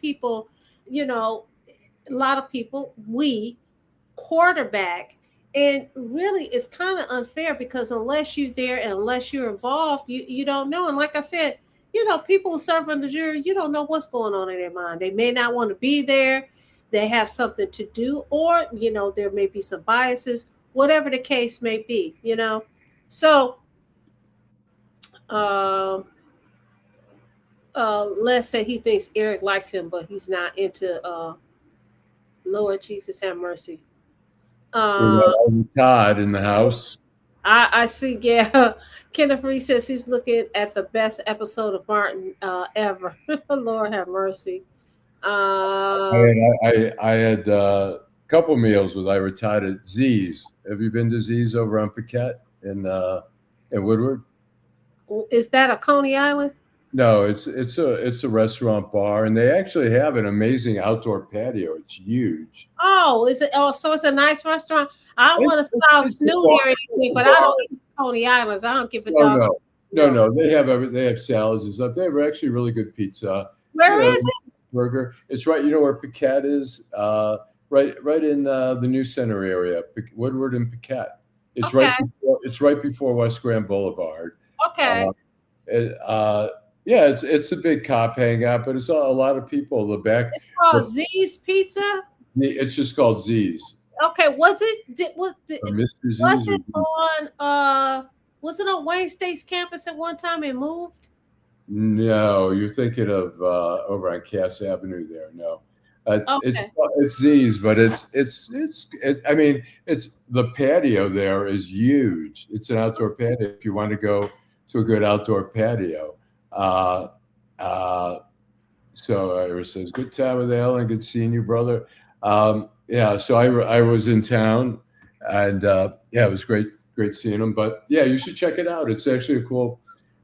you know, a lot of people, we quarterback. And really, it's kind of unfair because unless you're there and unless you're involved, you don't know. And like I said, people who serve on the jury, you don't know what's going on in their mind. They may not want to be there. They have something to do, or, there may be some biases, whatever the case may be. So, um, Les said he thinks Eric likes him, but he's not into Lord Jesus have mercy. We Uh, got Todd in the house. I see. Yeah, Kenneth Reese says he's looking at the best episode of Martin ever. Lord have mercy. Uh, I had a couple meals with Ira Todd at Z's. Have you been to Z's over on Paquette in Woodward? is that a Coney Island? No, it's a restaurant bar, and they actually have an amazing outdoor patio. It's huge. Oh, is it? Oh, so it's a nice restaurant. I don't want to sound It's a snooty bar. or anything, but I don't eat Coney Islands. I don't give a dog. No. They have salads and stuff. They have actually really good pizza. Where is it? Burger. It's right. You know where Paquette is? Right in the New Center area, Woodward and Paquette. It's Okay. right before West Grand Boulevard. Okay. Yeah, it's a big cop hangout, but it's a lot of people. It's called Z's Pizza. It's just called Z's Okay, was it or Mr. was Z's or it Z. was it on Wayne State's campus at one time and moved? No, you're thinking of over on Cass Avenue there. No, Okay. it's Z's, but I mean, it's the patio there is huge. It's an outdoor patio. If you want to go to a good outdoor patio, uh, uh, so Ira says, "Good time with Allan. Good seeing you, brother." Yeah, so I was in town, and yeah, it was great seeing him. But yeah, you should check it out. It's actually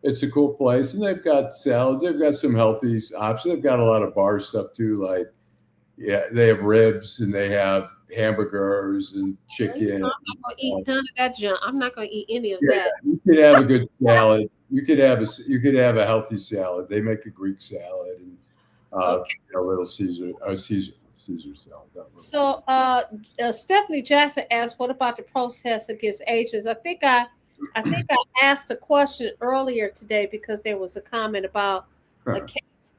it's a cool place, and they've got salads. They've got some healthy options. They've got a lot of bar stuff too. Like yeah, they have ribs and they have hamburgers and I'm chicken. not gonna eat none of that junk. I'm not gonna eat any of Yeah, that. you could have a good salad. You could have a healthy salad. They make a Greek salad and Okay. a little Caesar salad. Not little Caesar. So Stephanie Jackson asked, "What about the protests against Asians?" I think I asked a question earlier today because there was a comment about a Huh. case,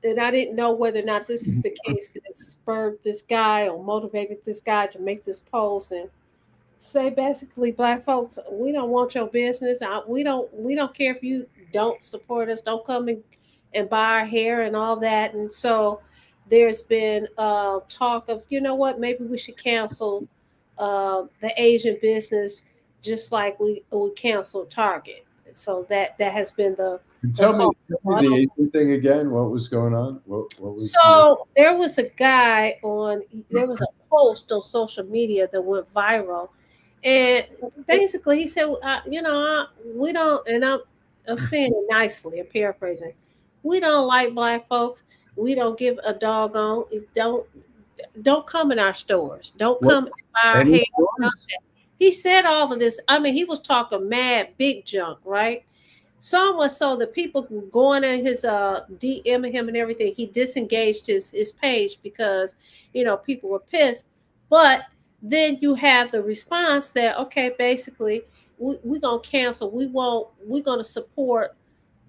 and I didn't know whether or not this is the case that spurred this guy or motivated this guy to make this post and say basically, black folks, we don't want your business. We don't care if you don't support us. Don't come and buy our hair and all that. And so there's been talk of, you know what, maybe we should cancel the Asian business just like we canceled Target. So that has been the call. Tell So me I the don't. Asian thing again. What was going on? What was the So there was a post on social media that went viral, and basically he said, we don't, and I'm saying it nicely, I'm paraphrasing, we don't like black folks. We don't give a doggone. Don't come in our stores. Don't what come and buy our any hair. None of stores? that. He said all of this. I mean, he was talking mad big junk, right? So much so that people were going in his DMing him and everything. He disengaged his page because people were pissed. But then you have the response that, okay, basically we're gonna cancel. We're gonna support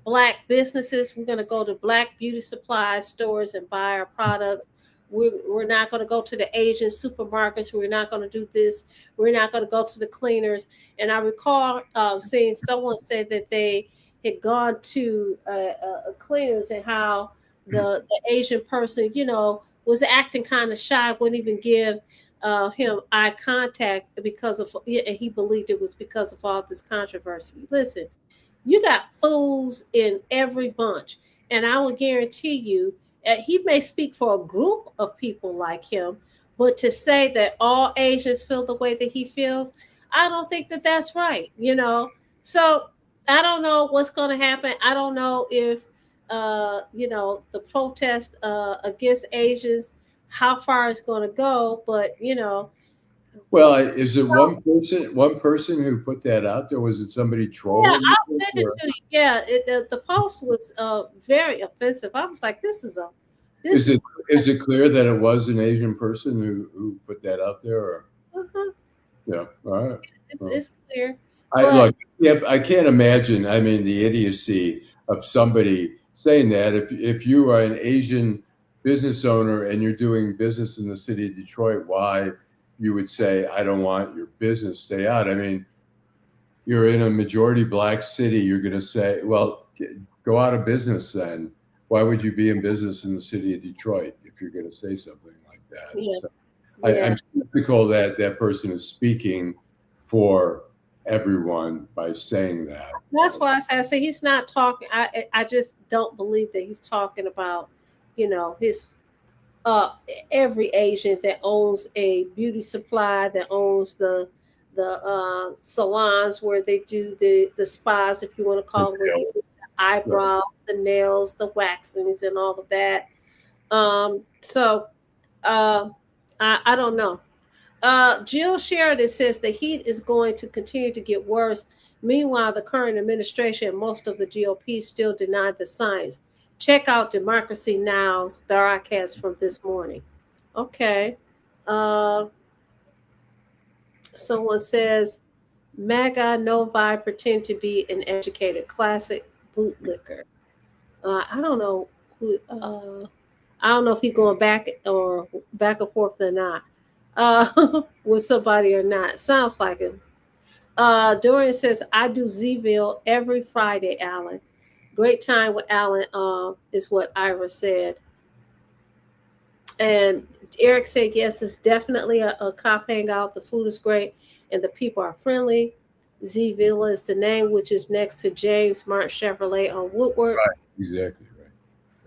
black businesses. We're going to go to black beauty supply stores and buy our products. We're not going to go to the Asian supermarkets. We're not going to do this. We're not going to go to the cleaners. And I recall seeing someone say that they had gone to a cleaners and how the Asian person, was acting kind of shy, wouldn't even give him eye contact because of, yeah, and he believed it was because of all this controversy. Listen, you got fools in every bunch. And I will guarantee you, he may speak for a group of people like him, but to say that all Asians feel the way that he feels, I don't think that that's right. So I don't know what's going to happen. I don't know if, the protest against Asians, how far it's going to go, but, Well, is it one person who put that out there? Was it somebody yeah, trolling? You I'll think, send it or to you. Yeah, the post was very offensive. I was like, this is is is it clear that it was an Asian person who put that out there? Or uh-huh, yeah, all right. Well, it's clear, I but look. Yeah, I can't imagine. I mean, the idiocy of somebody saying that. If you are an Asian business owner and you're doing business in the city of Detroit, why you would say, "I don't want your business, stay out." I mean, you're in a majority black city. You're going to say, "Well, go out of business." Then why would you be in business in the city of Detroit if you're going to say something like that? yeah, So yeah. I'm skeptical that that person is speaking for everyone by saying that. That's why I say he's not talking. I just don't believe that he's talking about, his uh every Asian that owns a beauty supply, that owns the salons where they do the spas, if you want to call it, where they do the eyebrows, the nails, the waxings, and all of that. So uh, I don't know. Jill Sheridan says the heat is going to continue to get worse. Meanwhile, the current administration and most of the GOP still deny the science. Check out Democracy Now's broadcast from this morning. Okay. Uh, Someone says MAGA Novi pretend to be an educated classic bootlicker. I don't know who. I don't know if he's going back or back and forth or not, with somebody or not. Sounds like it. Dorian says, I do Zville every Friday, Alan. Great time with Alan, is what Ira said. And Eric said, yes, it's definitely a cop hangout. The food is great and the people are friendly. Z Villa is the name, which is next to James Martin Chevrolet on Woodward. Right. Exactly. Right.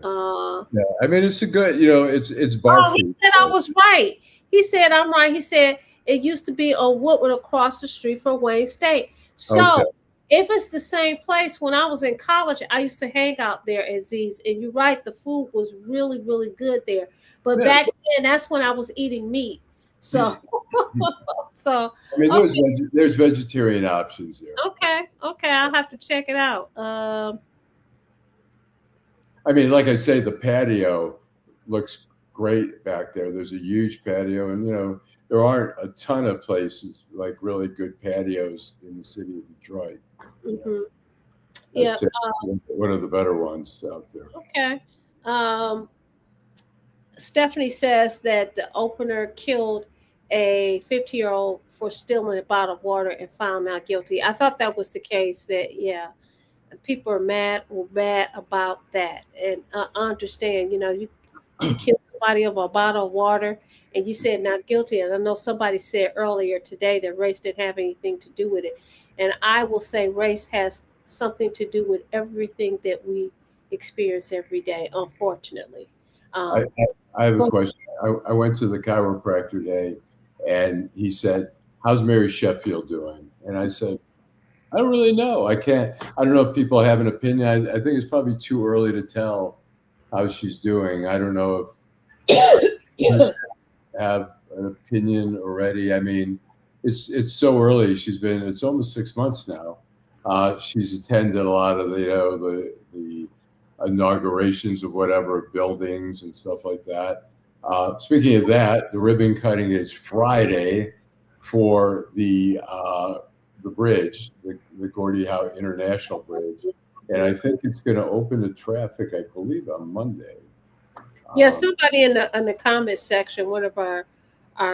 Uh, Yeah. I mean, it's a good, it's bar oh, he food. said I was right. He said I'm right. He said it used to be on Woodward across the street from Wayne State. Okay. So if it's the same place, when I was in college, I used to hang out there at Z's. And you're right, the food was really, really good there. But Yeah. back then, that's when I was eating meat. So, so I mean, okay, there's vegetarian options there. okay, I'll have to check it out. I mean, like I say, the patio looks great back there. There's a huge patio, and there aren't a ton of places like really good patios in the city of Detroit. Mm-hmm. Yeah, one of the better ones out there. Okay. Stephanie says that the opener killed a 50-year-old for stealing a bottle of water and found not guilty. I thought that was the case. That people are mad about that, and I understand. You kill somebody over a bottle of water, and you said not guilty. And I know somebody said earlier today that race didn't have anything to do with it, and I will say race has something to do with everything that we experience every day. Unfortunately, I have a question. I went to the chiropractor today, and he said, "How's Mary Sheffield doing?" And I said, I don't really know. I don't know if people have an opinion. I think it's probably too early to tell how she's doing. I don't know if you have an opinion already. I mean, it's so early. It's almost 6 months now. She's attended a lot of the inaugurations of whatever buildings and stuff like that. Speaking of that, the ribbon cutting is Friday for the bridge, the Gordie Howe International Bridge, and I think it's going to open to traffic, I believe, on Monday. Yeah, somebody in the comment section, one of our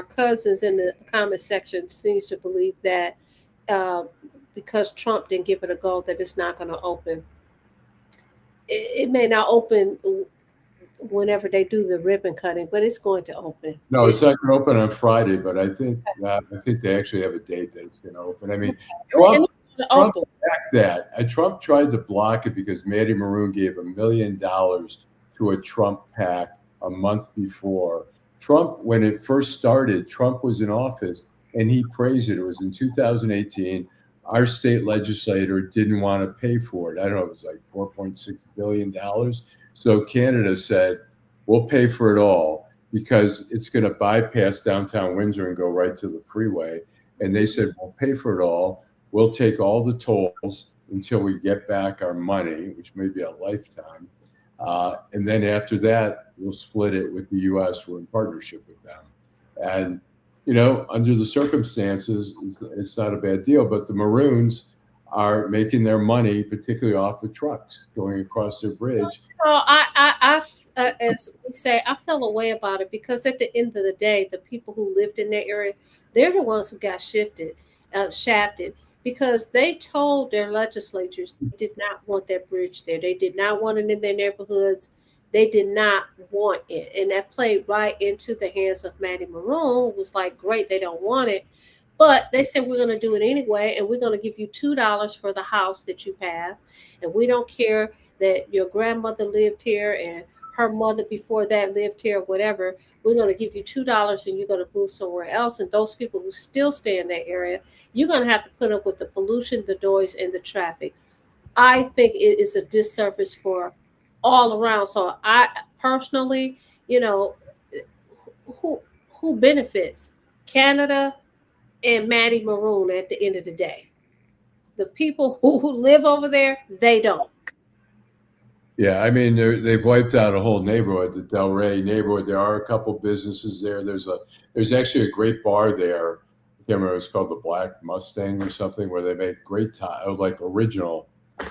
cousins in the comment section, seems to believe that because Trump didn't give it a go, that it's not going to open. It may not open whenever they do the ribbon cutting, but it's going to open. No, it's not going to open on Friday, but I think they actually have a date that it's going to open. I mean, Trump backed that. Trump tried to block it because Maddie Maroon gave $1 million to a Trump PAC a month before. Trump, when it first started, Trump was in office and he praised it. It was in 2018. Our state legislator didn't want to pay for it. I don't know, it was like $4.6 billion. So Canada said, we'll pay for it all because it's going to bypass downtown Windsor and go right to the freeway. And they said, we'll pay for it all. We'll take all the tolls until we get back our money, which may be a lifetime. And then after that, we'll split it with the U.S. We're in partnership with them. And, under the circumstances, it's not a bad deal. But the Maroons are making their money, particularly off of trucks going across their bridge. So as we say, I feel a way about it because at the end of the day, the people who lived in that area, they're the ones who got shafted because they told their legislatures they did not want that bridge there. They did not want it in their neighborhoods. They did not want it. And that played right into the hands of Maddie Maroon. It was like, great, they don't want it. But they said, we're going to do it anyway, and we're going to give you $2 for the house that you have. And we don't care that your grandmother lived here and her mother before that lived here, whatever. We're going to give you $2 and you're going to move somewhere else. And those people who still stay in that area, you're going to have to put up with the pollution, the noise, and the traffic. I think it is a disservice for all around. So I personally, who benefits? Canada and Maddie Maroon at the end of the day. The people who live over there, they don't. Yeah, I mean, they've wiped out a whole neighborhood, the Del Rey neighborhood. There are a couple businesses there. There's actually a great bar there. I can't remember, it's called the Black Mustang or something, where they make great like original,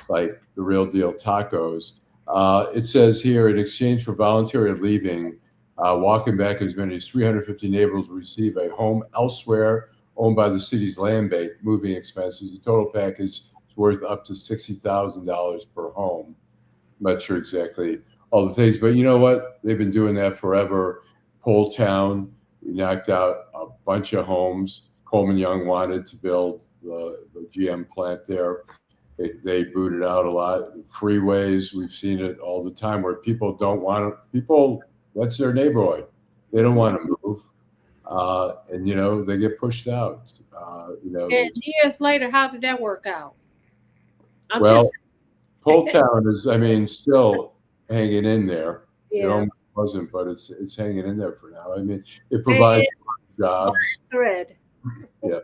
like the real deal tacos. It says here, in exchange for voluntary leaving, walking back, as many as 350 neighbors will receive a home elsewhere owned by the city's land bank, moving expenses. The total package is worth up to $60,000 per home. I'm not sure exactly all the things, but you know what? They've been doing that forever. Pole Town, we knocked out a bunch of homes. Coleman Young wanted to build the GM plant there. They booted out a lot. Freeways, we've seen it all the time where people don't want to, people, that's their neighborhood. They don't want to move. And, they get pushed out. And years later, how did that work out? I'm Well, just Pole Town is, I mean, still hanging in there. It yeah. almost wasn't, but it's hanging in there for now. I mean, it Hanging provides by a jobs. thread. Yeah.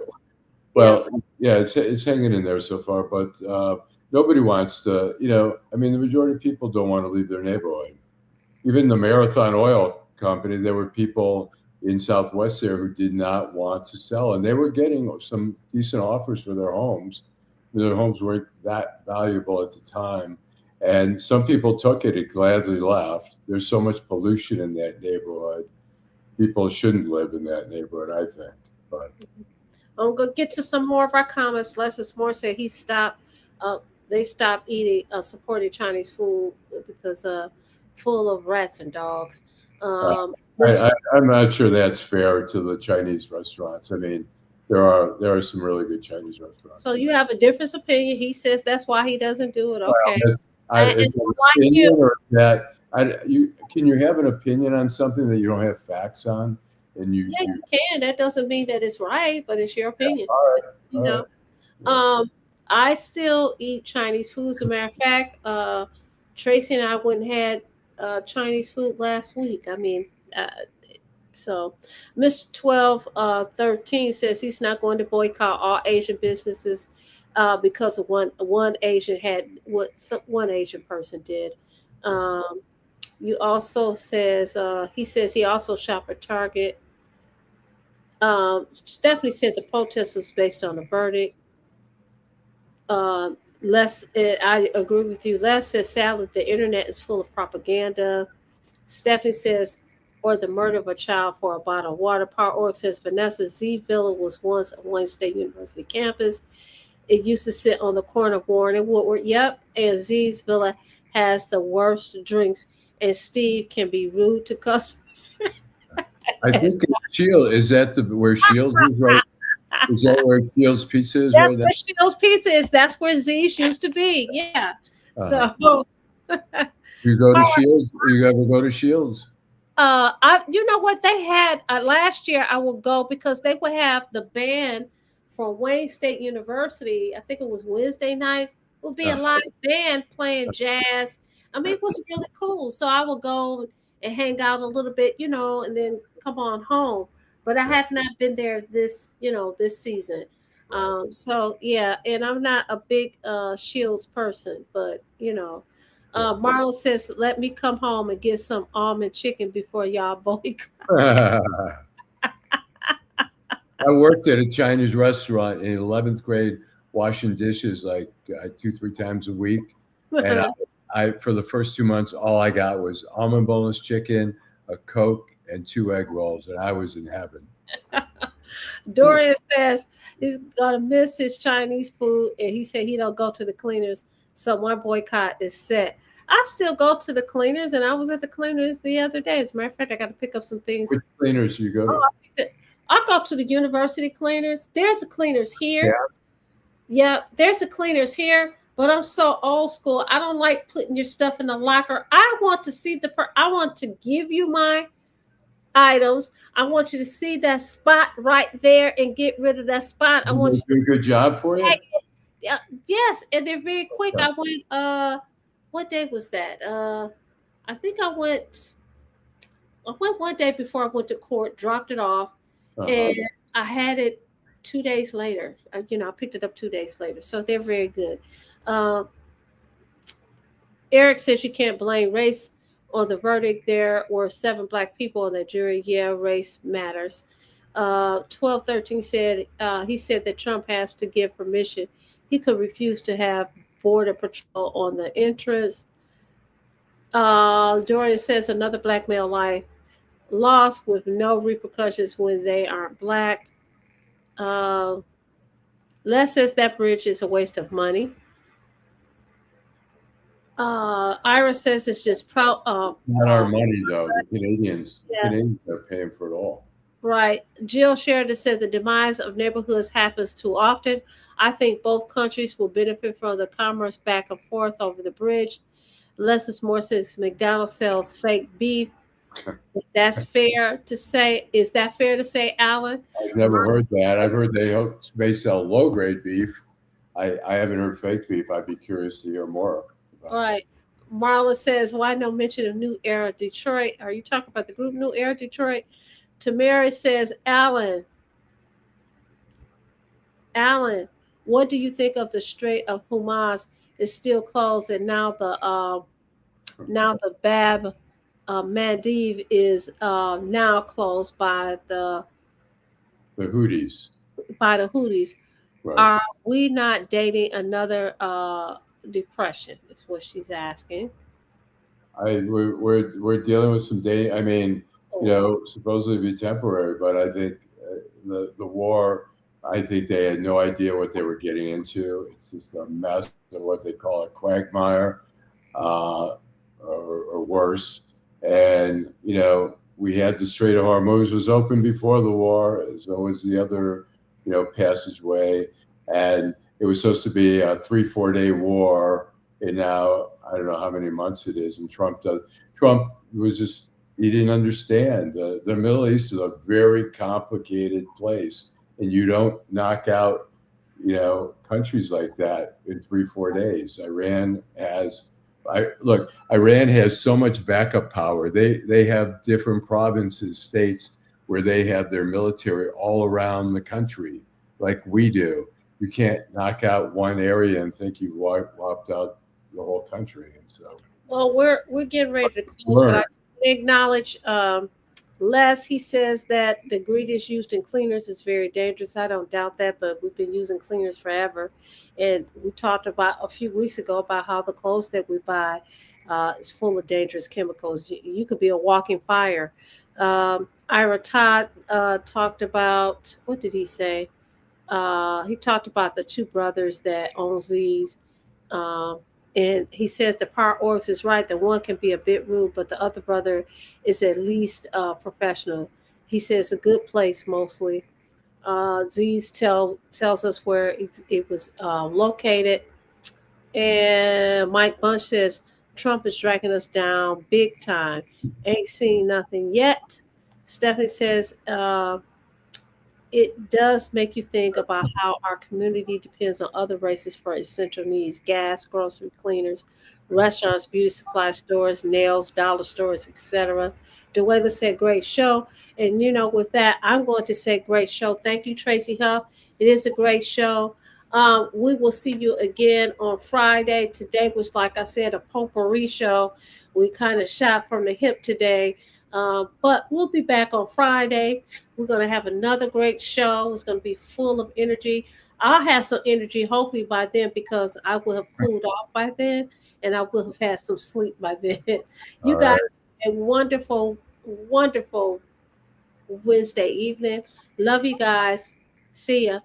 Well, yeah, it's hanging in there so far, but nobody wants to, I mean, the majority of people don't want to leave their neighborhood. Even the Marathon Oil Company, there were people in Southwest there who did not want to sell, and they were getting some decent offers for their homes. Their homes weren't that valuable at the time. And some people took it and gladly left. There's so much pollution in that neighborhood. People shouldn't live in that neighborhood, I think. But I'm gonna get to some more of our comments. Lessons Moore said he stopped. They stopped eating, supporting Chinese food because full of rats and dogs. Um, I'm not sure that's fair to the Chinese restaurants. I mean, there are some really good Chinese restaurants. so you have a different opinion. He says that's why he doesn't do it. Okay, Is it an opinion or that can you have an opinion on something that you don't have facts on? And you can. That doesn't mean that it's right, but it's your opinion. All right. I still eat Chinese food. As a matter of fact, Tracy and I went and had Chinese food last week. I mean, so Mr. 1213 says he's not going to boycott all Asian businesses because of one Asian had what one Asian person did. You also he says he also shopped at Target. Stephanie said the protest was based on a verdict. I agree with you. Les says, sadly, the internet is full of propaganda. Stephanie says, or the murder of a child for a bottle of water. Power Org says, Vanessa, Z Villa was once a Wayne State University campus. It used to sit on the corner of Warren and Woodward. Yep, and Z's Villa has the worst drinks, and Steve can be rude to customers. I think Shield is that where Shields is right. Is that where Shields Pizza is? That's right where Shields Pizza is. That's where Z's used to be. Yeah. So you go to Shields. You ever go to Shields? You know what they had last year? I would go because they would have the band from Wayne State University. I think it was Wednesday nights. It would be a live band playing jazz. I mean, it was really cool. So I would go and hang out a little bit, and then come on home. But I have not been there this season. So yeah, and I'm not a big Shields person, but Marlon says, "Let me come home and get some almond chicken before y'all boycott." I worked at a Chinese restaurant in 11th grade, washing dishes like 2-3 times a week, and I for the first 2 months, all I got was almond boneless chicken, a Coke, and 2 egg rolls, and I was in heaven. Dorian says he's gonna miss his Chinese food, and he said he don't go to the cleaners, so my boycott is set. I still go to the cleaners, and I was at the cleaners the other day. As a matter of fact, I got to pick up some things. Which cleaners do you go to? I go to the university cleaners. There's a cleaners here. Yeah, there's a cleaners here. But I'm so old school. I don't like putting your stuff in the locker. I want to see I want to give you my items. I want you to see that spot right there and get rid of that spot. I want you to do a good job for you. Yes, and they're very quick. I went. What day was that? I think I went one day before I went to court, dropped it off, and I had it 2 days later. I picked it up 2 days later. So they're very good. Eric says you can't blame race on the verdict. There were 7 black people on the jury. Yeah, race matters. 1213 said he said that Trump has to give permission. He could refuse to have border patrol on the entrance. Dorian says another black male life lost with no repercussions when they aren't black. Uh, Les says that bridge is a waste of money. Ira says it's just Not our money though. The yeah, Canadians are paying for it all. right. Jill Sheridan said the demise of neighborhoods happens too often. I think both countries will benefit from the commerce back and forth over the bridge. Lessons Moore says McDonald's sells fake beef. If that's fair to say. Is that fair to say, Alan? I've never heard that. I've heard may sell low grade beef. I haven't heard fake beef. I'd be curious to hear more All about right. Marlon says, why no mention of New Era Detroit? Are you talking about the group New Era Detroit? Tamara says, Alan, what do you think of the Strait of Hormuz is still closed, and now the Bab Mandiv is now closed the Houthis. by the Houthis. Right. Are we not dating another depression? Is what she's asking. We're dealing with some day. I mean, Oh, supposedly be temporary, but I think the war. I think they had no idea what they were getting into. It's just a mess of what they call a quagmire, uh, or worse. And we had the Strait of Hormuz was open before the war, as well as the other passageway, and it was supposed to be a 3-4 day war. And now I don't know how many months it is. And Trump was just, he didn't understand the Middle East is a very complicated place, and you don't knock out countries like that in 3-4 days. Iran has so much backup power. They have different provinces, states where they have their military all around the country, like we do. You can't knock out one area and think you've wiped out the whole country. And so, well, we're getting ready to close, but I acknowledge Les. He says that the ingredients used in cleaners is very dangerous. I don't doubt that, but we've been using cleaners forever, and we talked about a few weeks ago about how the clothes that we buy is full of dangerous chemicals. You could be a walking fire. Ira Todd talked about, what did he say? He talked about the two brothers that owns these. Um, and he says the priorities is right that one can be a bit rude, but the other brother is at least professional. He says a good place mostly. Z's tells us where it was located. And Mike Bunch says Trump is dragging us down big time. Ain't seen nothing yet. Stephanie says it does make you think about how our community depends on other races for essential needs: gas, grocery, cleaners, restaurants, beauty supply stores, nails, dollar stores, etc. Duela said, great show. And with that, I'm going to say great show. Thank you, Tracy Huff. It is a great show. We will see you again on Friday. Today was, like I said, a potpourri show. We kind of shot from the hip today. But we'll be back on Friday. We're going to have another great show. It's going to be full of energy. I'll have some energy hopefully by then, because I will have cooled off by then, and I will have had some sleep by then. You all guys right. have a wonderful, wonderful Wednesday evening. Love you guys. See ya.